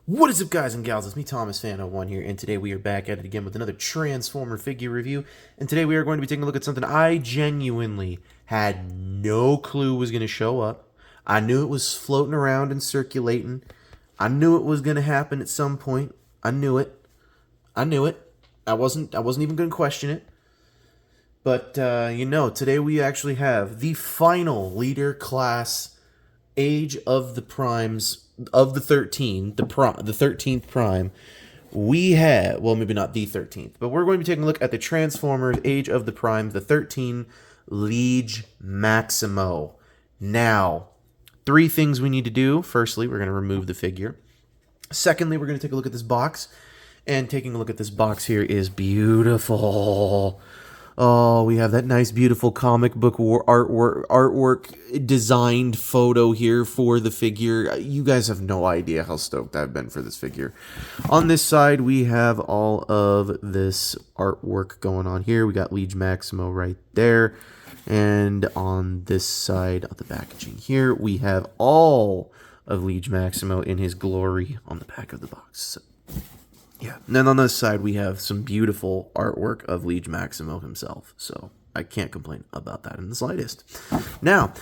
What is up, guys and gals? It's me, Thomas Fan01 here, and today we are back at it again with another Transformer figure review. And today we are going to be taking a look at something I genuinely had no clue was going to show up. I knew it was floating around and circulating. I knew it was going to happen at some point. I knew it. I knew it. I wasn't even going to question it. But today we actually have the final leader class Age of the Primes of the 13, the 13th Prime. We have, well, maybe not the 13th, but we're going to be taking a look at the Transformers Age of the Prime, the 13 Liege Maximo. Now, three things we need to do. Firstly, we're going to remove the figure. Secondly, we're going to take a look at this box. And taking a look at this box here is beautiful. Oh, we have that nice, beautiful comic book artwork designed photo here for the figure. You guys have no idea how stoked I've been for this figure. On this side, we have all of this artwork going on here. We got Liege Maximo right there. And on this side of the packaging here, we have all of Liege Maximo in his glory on the back of the box. So, yeah, and then on this side, we have some beautiful artwork of Liege Maximo himself, so I can't complain about that in the slightest. Now,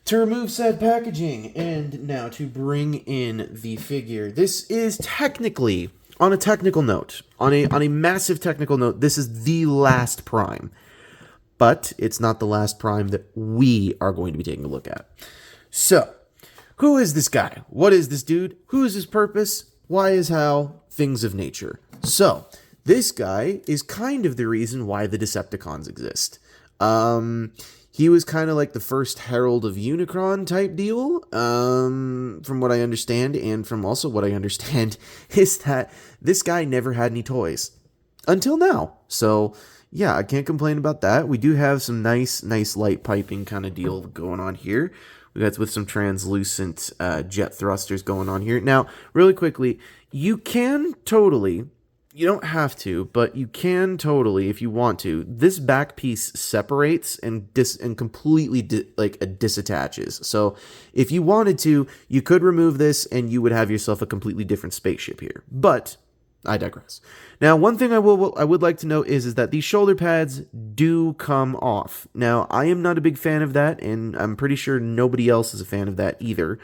to remove said packaging, and now to bring in the figure, this is technically, on a technical note, on a massive technical note, this is the last Prime, but it's not the last Prime that we are going to be taking a look at. So, who is this guy? What is this dude? Who is his purpose? Why is how? Things of nature. So, this guy is kind of the reason why the Decepticons exist. He was kind of like the first Herald of Unicron type deal, from what I understand, and from also what I understand is that this guy never had any toys. Until now. So, yeah, I can't complain about that. We do have some nice light piping kind of deal going on here. We got with some translucent jet thrusters going on here. Now, really quickly, you can totally, you don't have to, but you can totally, if you want to, this back piece separates and completely disattaches. So if you wanted to, you could remove this and you would have yourself a completely different spaceship here. But I digress. Now, one thing I would like to note is that these shoulder pads do come off. Now, I am not a big fan of that, and I'm pretty sure nobody else is a fan of that either.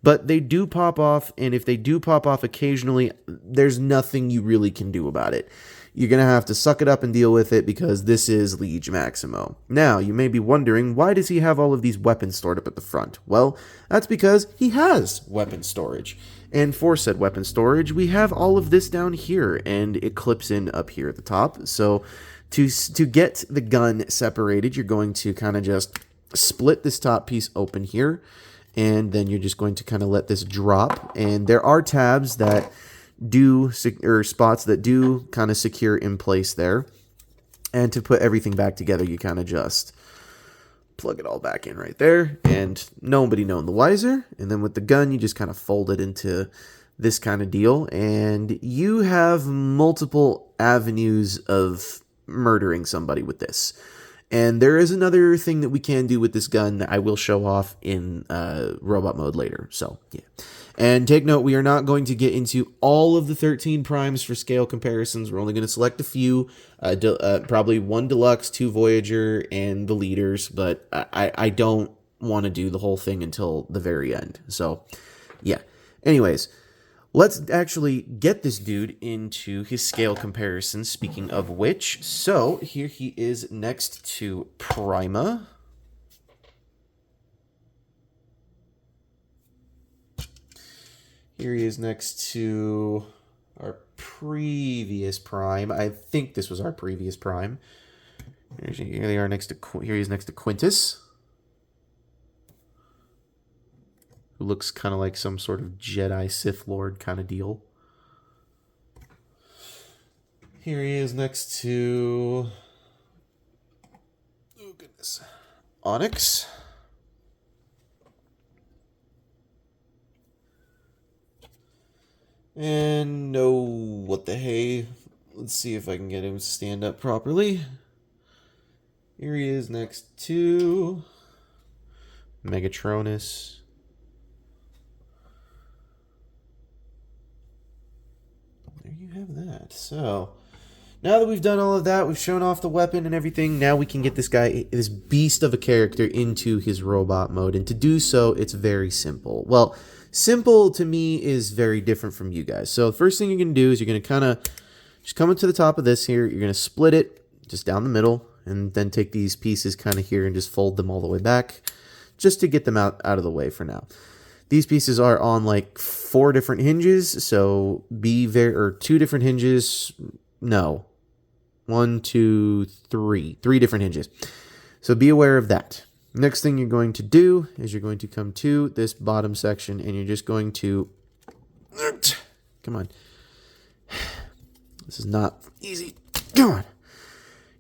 But they do pop off, and if they do pop off occasionally, there's nothing you really can do about it. You're going to have to suck it up and deal with it because this is Liege Maximo. Now, you may be wondering, why does he have all of these weapons stored up at the front? Well, that's because he has weapon storage. And for said weapon storage, we have all of this down here, and it clips in up here at the top. So to get the gun separated, you're going to kind of just split this top piece open here, and then you're just going to kind of let this drop. And there are tabs that do, or spots that do kind of secure in place there. And to put everything back together, you kind of just plug it all back in right there, and nobody known the wiser. And then with the gun, you just kind of fold it into this kind of deal, and you have multiple avenues of murdering somebody with this. And there is another thing that we can do with this gun that I will show off in robot mode later. So, yeah. And take note, we are not going to get into all of the 13 primes for scale comparisons. We're only going to select a few, probably one Deluxe, two Voyager, and the leaders. But I don't want to do the whole thing until the very end. So, yeah. Anyways, let's actually get this dude into his scale comparison, speaking of which. So, here he is next to Prima. Here he is next to our previous Prime. I think this was our previous Prime. Here they are next to. Here he is next to Quintus, who looks kind of like some sort of Jedi Sith Lord kind of deal. Here he is next to, oh goodness, Onyx. And no, what the hey? Let's see if I can get him to stand up properly. Here he is next to Megatronus. you have that. So now that we've done all of that, we've shown off the weapon and everything, now we can get this guy, this beast of a character, into his robot mode. And to do so, it's very simple. Well, simple to me is very different from you guys. So the first thing you're going to do is you're going to kind of just come up to the top of this here. You're going to split it just down the middle, and then take these pieces kind of here and just fold them all the way back, just to get them out of the way for now. These pieces are on like 4 different hinges, so or 2 different hinges. No, 1, 2, 3 different hinges. So be aware of that. Next thing you're going to do is you're going to come to this bottom section, and you're just going to, come on. This is not easy. Come on.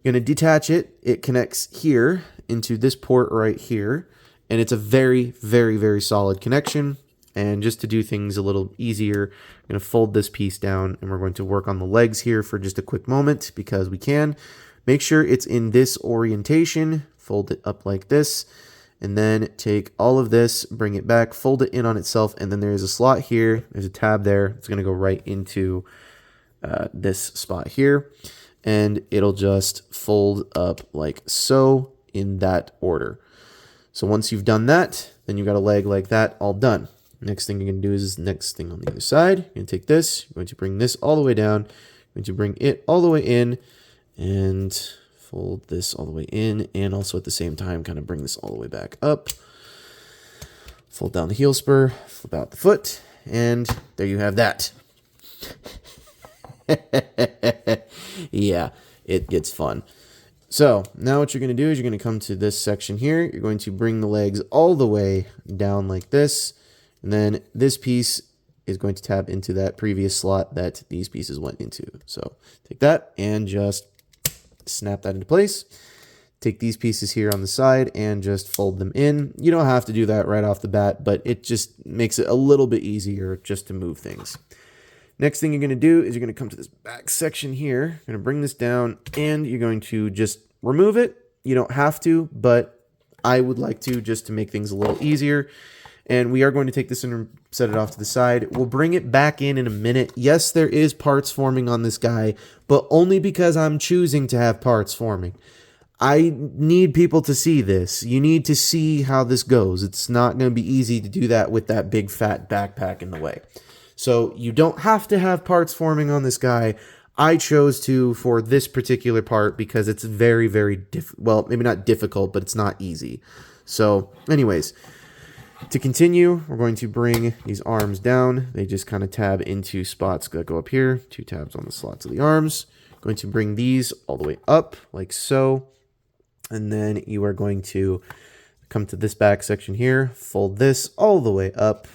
You're going to detach it. It connects here into this port right here. And it's a very, very, very solid connection. And just to do things a little easier, I'm going to fold this piece down, and we're going to work on the legs here for just a quick moment because we can. Make sure it's in this orientation. Fold it up like this. And then take all of this, bring it back, fold it in on itself. And then there's a slot here. There's a tab there. It's going to go right into this spot here. And it'll just fold up like so in that order. So once you've done that, then you've got a leg like that all done. Next thing you're going to do is next thing on the other side. You're going to take this, you're going to bring this all the way down, you're going to bring it all the way in, and fold this all the way in, and also at the same time kind of bring this all the way back up. Fold down the heel spur, flip out the foot, and there you have that. Yeah, it gets fun. So now what you're going to do is you're going to come to this section here. You're going to bring the legs all the way down like this. And then this piece is going to tab into that previous slot that these pieces went into. So take that and just snap that into place. Take these pieces here on the side and just fold them in. You don't have to do that right off the bat, but it just makes it a little bit easier just to move things. Next thing you're going to do is you're going to come to this back section here. You're going to bring this down, and you're going to just remove it. You don't have to, but I would like to just to make things a little easier. And we are going to take this and set it off to the side. We'll bring it back in a minute. Yes, there is parts forming on this guy, but only because I'm choosing to have parts forming. I need people to see this. You need to see how this goes. It's not going to be easy to do that with that big fat backpack in the way. So you don't have to have parts forming on this guy. I chose to for this particular part because it's very, very well, maybe not difficult, but it's not easy. So anyways, to continue, we're going to bring these arms down. They just kind of tab into spots that go up here. 2 tabs on the slots of the arms. Going to bring these all the way up like so. And then you are going to come to this back section here. Fold this all the way up.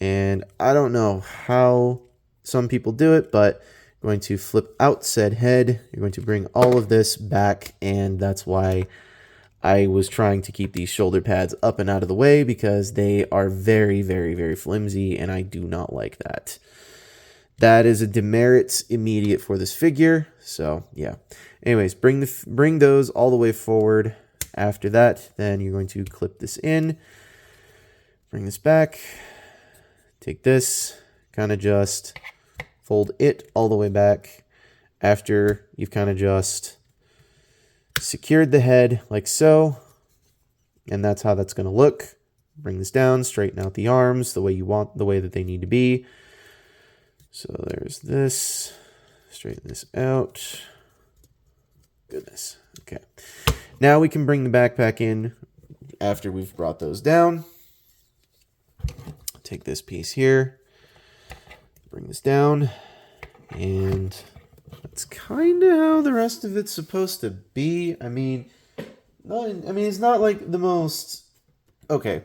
And I don't know how some people do it, but you're going to flip out said head. You're going to bring all of this back, and that's why I was trying to keep these shoulder pads up and out of the way, because they are very, very, very flimsy, and I do not like that. That is a demerit immediate for this figure, so yeah. Anyways, bring those all the way forward. After that, then you're going to clip this in, bring this back. Take this, kind of just fold it all the way back after you've kind of just secured the head like so. And that's how that's going to look. Bring this down, straighten out the arms the way you want, the way that they need to be. So there's this. Straighten this out. Goodness. Okay. Now we can bring the backpack in after we've brought those down. Take this piece here, bring this down, and that's kind of how the rest of it's supposed to be. I mean, it's not like the most... Okay,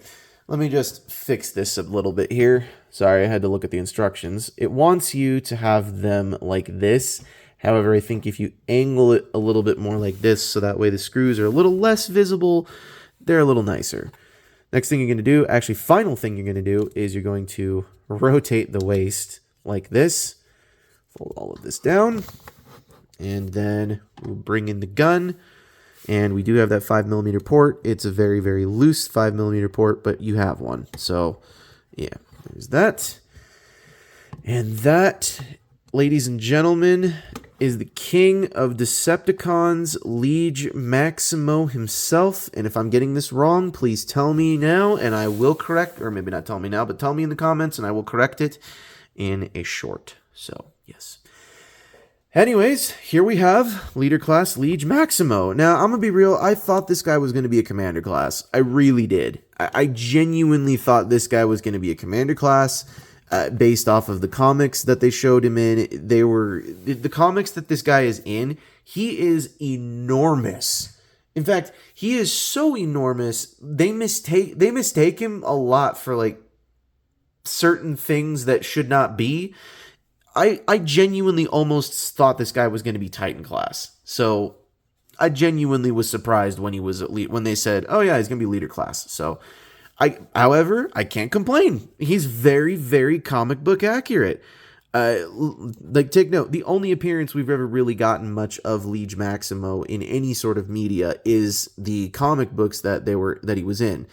let me just fix this a little bit here. Sorry, I had to look at the instructions. It wants you to have them like this. However, I think if you angle it a little bit more like this, so that way the screws are a little less visible, they're a little nicer. Next thing you're going to do, actually final thing you're going to do, is you're going to rotate the waist like this. Fold all of this down. And then we'll bring in the gun. And we do have that 5mm port. It's a very, very loose 5mm port, but you have one. So, yeah, there's that. And that ladies and gentlemen, is the king of Decepticons, Liege Maximo himself. And if I'm getting this wrong, please tell me now, and I will correct, or maybe not tell me now, but tell me in the comments, and I will correct it in a short. So, yes. Anyways, here we have Leader Class Liege Maximo. Now, I'm going to be real, I thought this guy was going to be a Commander Class. I really did. I genuinely thought this guy was going to be a Commander Class. Based off of the comics that they showed him in. They were the comics that this guy is in. He is enormous. In fact, he is so enormous. They mistake him a lot for like certain things that should not be. I genuinely almost thought this guy was going to be Titan class. So I genuinely was surprised when he was when they said, "Oh yeah, he's going to be leader class." So however, I can't complain. He's very, very comic book accurate. Like, take note, the only appearance we've ever really gotten much of Liege Maximo in any sort of media is the comic books that he was in.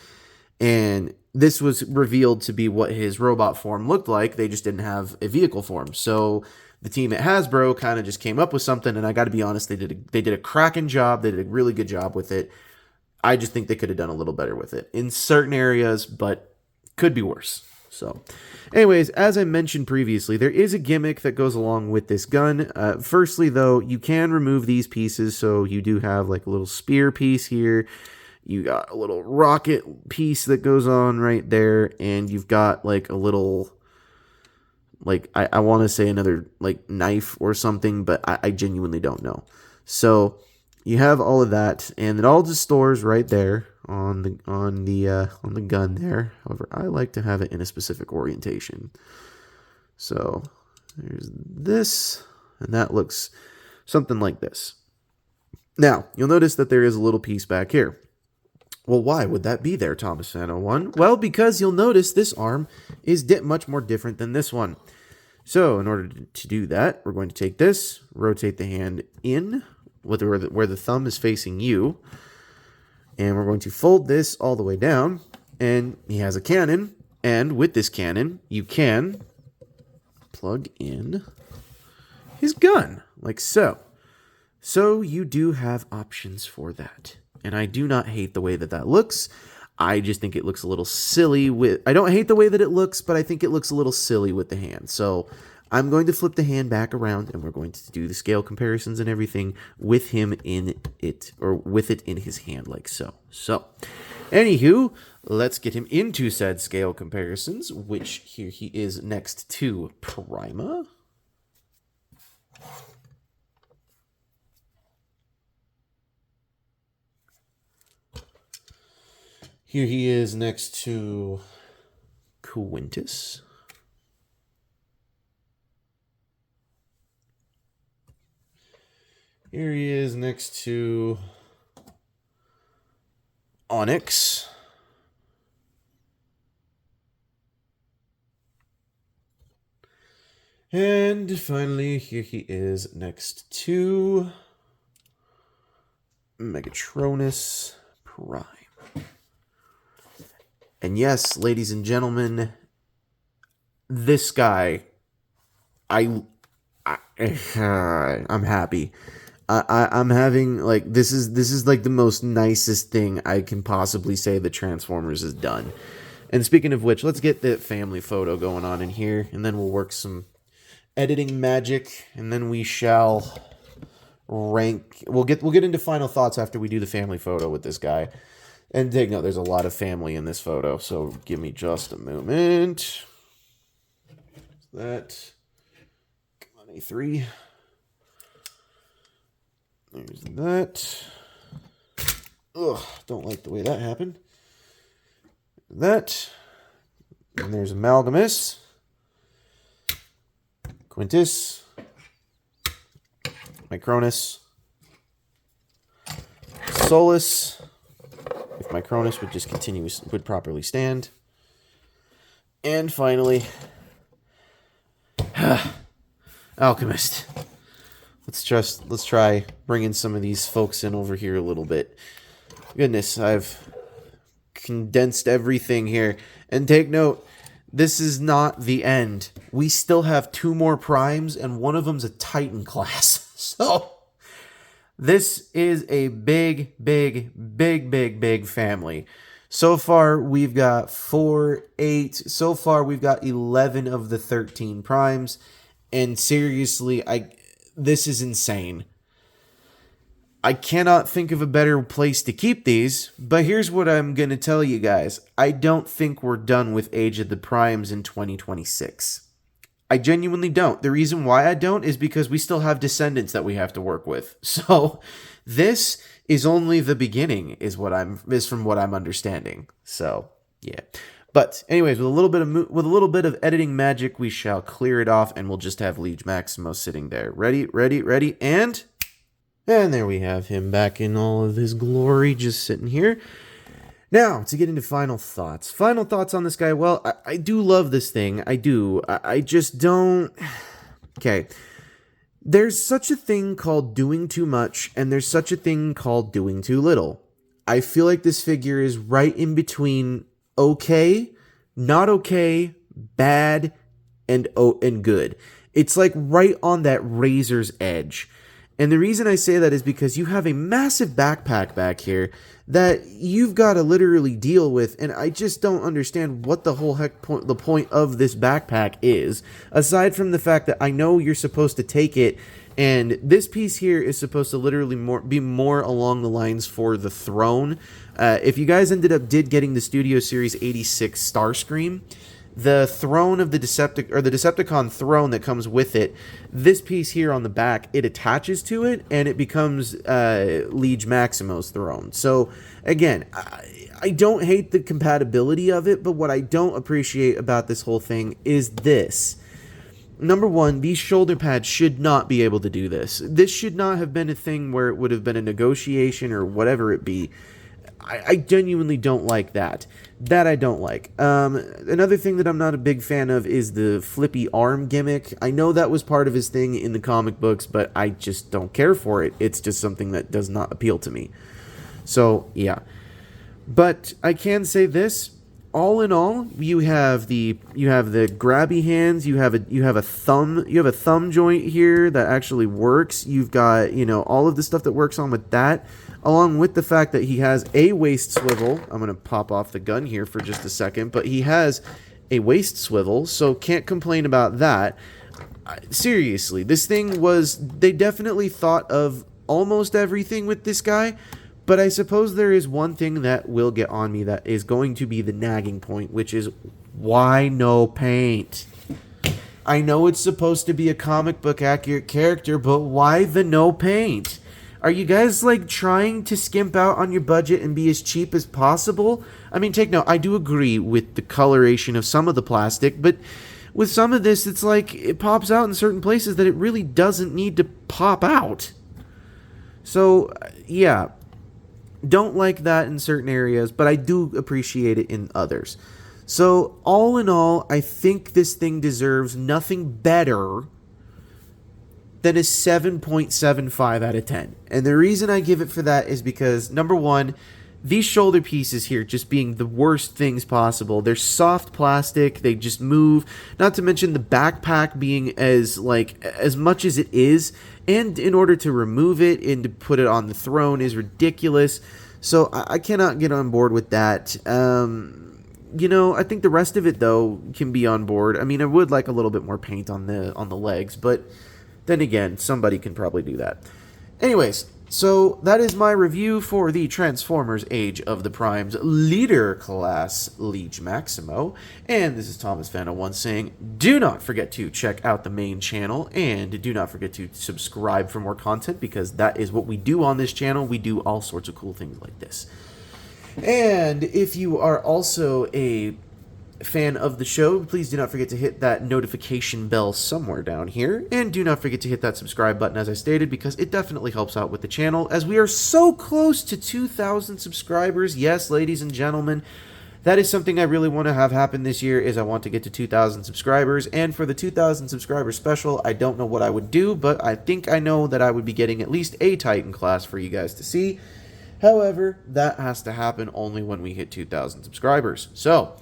And this was revealed to be what his robot form looked like. They just didn't have a vehicle form. So the team at Hasbro kind of just came up with something, and I got to be honest, they did a cracking job. They did a really good job with it. I just think they could have done a little better with it in certain areas, but could be worse. So, anyways, as I mentioned previously, there is a gimmick that goes along with this gun. Firstly, though, you can remove these pieces, so you do have like a little spear piece here. You got a little rocket piece that goes on right there, and you've got like a little, like, I want to say another like knife or something, but I genuinely don't know. So you have all of that, and it all just stores right there on the gun there. However, I like to have it in a specific orientation. So there's this, and that looks something like this. Now, you'll notice that there is a little piece back here. Well, why would that be there, Thomas Fan 01? Well, because you'll notice this arm is much more different than this one. So in order to do that, we're going to take this, rotate the hand in, where the thumb is facing you, and we're going to fold this all the way down, and he has a cannon, and with this cannon, you can plug in his gun, like so. So you do have options for that, and I do not hate the way that looks. I just think it looks a little silly I don't hate the way that it looks, but I think it looks a little silly with the hand. So I'm going to flip the hand back around, and we're going to do the scale comparisons and everything with him in it, or with it in his hand, like so. So, anywho, let's get him into said scale comparisons, which here he is next to Prima. Here he is next to Quintus. Here he is next to Onyx. And finally, here he is next to Megatronus Prime. And yes, ladies and gentlemen, this guy, I'm happy. I'm having, like, this is like the most nicest thing I can possibly say that Transformers has done. And speaking of which, let's get the family photo going on in here, and then we'll work some editing magic, and then we shall rank. We'll get into final thoughts after we do the family photo with this guy. And take note, there's a lot of family in this photo, so give me just a moment. That. Come on, A3. There's that. Ugh, don't like the way that happened. That. And there's Amalgamus. Quintus. Micronus. Solus. If Micronus would properly stand. And finally, Alchemist. Let's try bringing some of these folks in over here a little bit. Goodness, I've condensed everything here. And take note, this is not the end. We still have 2 more primes, and one of them's a Titan class. So this is a big family. So far, we've got 4, 8. So far, we've got 11 of the 13 primes. And seriously, this is insane. I cannot think of a better place to keep these, but here's what I'm going to tell you guys. I don't think we're done with Age of the Primes in 2026. I genuinely don't. The reason why I don't is because we still have descendants that we have to work with. So this is only the beginning, is from what I'm understanding. So yeah. But anyways, with a little bit of editing magic, we shall clear it off, and we'll just have Liege Maximo sitting there. Ready, and there we have him back in all of his glory, just sitting here. Now, to get into final thoughts. Final thoughts on this guy. Well, I do love this thing. I do. I just don't... Okay. There's such a thing called doing too much, and there's such a thing called doing too little. I feel like this figure is right in between okay, not okay, bad, and good. It's like right on that razor's edge. And the reason I say that is because you have a massive backpack back here that you've got to literally deal with, and I just don't understand what the whole heck the point of this backpack is, aside from the fact that I know you're supposed to take it, and this piece here is supposed to literally be more along the lines for the throne. If you guys did getting the Studio Series 86 Starscream, the throne of the Decepticon throne that comes with it, this piece here on the back, it attaches to it, and it becomes Liege Maximo's throne. So, again, I don't hate the compatibility of it, but what I don't appreciate about this whole thing is this. Number one, these shoulder pads should not be able to do this. This should not have been a thing where it would have been a negotiation or whatever it be. I genuinely don't like that. That I don't like. Another thing that I'm not a big fan of is the flippy arm gimmick. I know that was part of his thing in the comic books, but I just don't care for it. It's just something that does not appeal to me. So, yeah. But I can say this. All in all, you have the grabby hands, you have a thumb joint here that actually works. You've got, all of the stuff that works on with that, along with the fact that he has a waist swivel. I'm going to pop off the gun here for just a second, but he has a waist swivel, so can't complain about that. Seriously, this thing they definitely thought of almost everything with this guy. But I suppose there is one thing that will get on me that is going to be the nagging point, which is, why no paint? I know it's supposed to be a comic book accurate character, but why the no paint? Are you guys, trying to skimp out on your budget and be as cheap as possible? I mean, take note, I do agree with the coloration of some of the plastic, but with some of this, it's it pops out in certain places that it really doesn't need to pop out. So, yeah. Don't like that in certain areas, but I do appreciate it in others. So, all in all, I think this thing deserves nothing better than a 7.75 out of 10. And the reason I give it for that is because, number one, these shoulder pieces here just being the worst things possible. They're soft plastic, they just move. Not to mention the backpack being as much as it is, and in order to remove it and to put it on the throne is ridiculous. So I cannot get on board with that. I think the rest of it, though, can be on board. I mean, I would like a little bit more paint on the legs, but then again, somebody can probably do that. Anyways, so that is my review for the Transformers Age of the Primes Leader Class Liege Maximo. And this is Thomas Fan01 saying, do not forget to check out the main channel, and do not forget to subscribe for more content, because that is what we do on this channel. We do all sorts of cool things like this. And if you are also a fan of the show, please do not forget to hit that notification bell somewhere down here, and do not forget to hit that subscribe button, as I stated, because it definitely helps out with the channel, as we are so close to 2,000 subscribers. Yes, ladies and gentlemen, that is something I really want to have happen this year, is I want to get to 2,000 subscribers, and for the 2,000 subscriber special, I don't know what I would do, but I think I know that I would be getting at least a Titan class for you guys to see. However, that has to happen only when we hit 2,000 subscribers. So,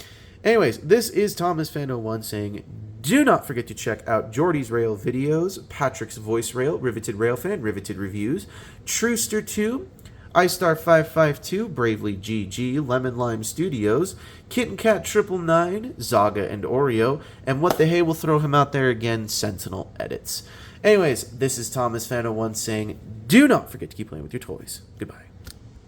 Anyways, this is Thomas Fan01 saying, do not forget to check out Jordy's Rail videos, Patrick's Voice Rail, Riveted Rail Fan, Riveted Reviews, Trooster2, iStar552, Bravely GG, Lemon Lime Studios, Kitten Cat 999, Zaga and Oreo, and what the hey, we'll throw him out there again, Sentinel Edits. Anyways, this is Thomas Fan01 saying, do not forget to keep playing with your toys. Goodbye.